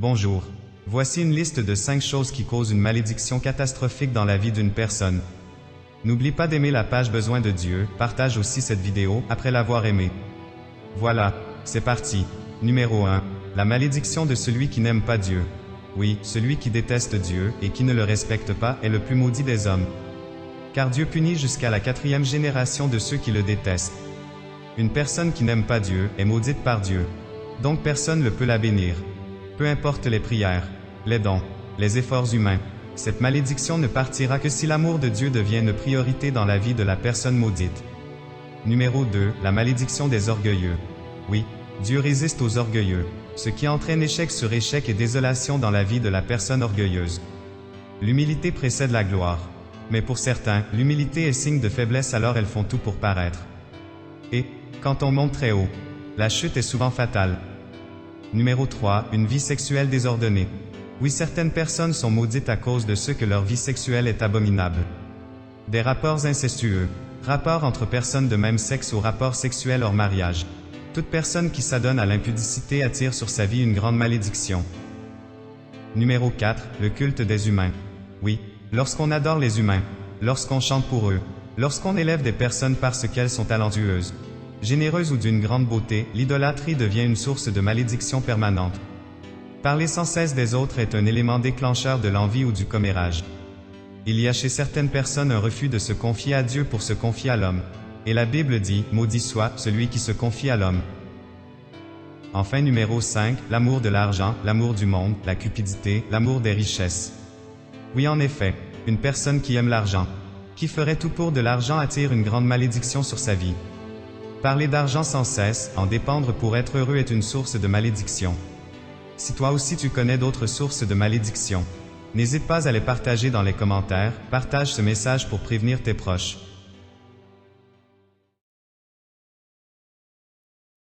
Bonjour. Voici une liste de 5 choses qui causent une malédiction catastrophique dans la vie d'une personne. N'oublie pas d'aimer la page Besoin de Dieu, partage aussi cette vidéo après l'avoir aimée. Voilà, c'est parti. Numéro 1. La malédiction de celui qui n'aime pas Dieu. Oui, celui qui déteste Dieu et qui ne le respecte pas est le plus maudit des hommes. Car Dieu punit jusqu'à la 4e génération de ceux qui le détestent. Une personne qui n'aime pas Dieu est maudite par Dieu. Donc personne ne peut la bénir. Peu importe les prières, les dons, les efforts humains, cette malédiction ne partira que si l'amour de Dieu devient une priorité dans la vie de la personne maudite. Numéro 2. La malédiction des orgueilleux. Oui, Dieu résiste aux orgueilleux, ce qui entraîne échec sur échec et désolation dans la vie de la personne orgueilleuse. L'humilité précède la gloire. Mais pour certains, l'humilité est signe de faiblesse, alors elles font tout pour paraître. Et, quand on monte très haut, la chute est souvent fatale. Numéro 3. Une vie sexuelle désordonnée. Oui, certaines personnes sont maudites à cause de ce que leur vie sexuelle est abominable. Des rapports incestueux, rapports entre personnes de même sexe ou rapports sexuels hors mariage. Toute personne qui s'adonne à l'impudicité attire sur sa vie une grande malédiction. Numéro 4. Le culte des humains. Oui, lorsqu'on adore les humains, lorsqu'on chante pour eux, lorsqu'on élève des personnes parce qu'elles sont talentueuses, généreuses ou d'une grande beauté, l'idolâtrie devient une source de malédiction permanente. Parler sans cesse des autres est un élément déclencheur de l'envie ou du commérage. Il y a chez certaines personnes un refus de se confier à Dieu pour se confier à l'homme. Et la Bible dit « Maudit soit celui qui se confie à l'homme ». Enfin, numéro 5, l'amour de l'argent, l'amour du monde, la cupidité, l'amour des richesses. Oui, en effet, une personne qui aime l'argent, qui ferait tout pour de l'argent attire une grande malédiction sur sa vie. Parler d'argent sans cesse, en dépendre pour être heureux est une source de malédiction. Si toi aussi tu connais d'autres sources de malédiction, n'hésite pas à les partager dans les commentaires, partage ce message pour prévenir tes proches.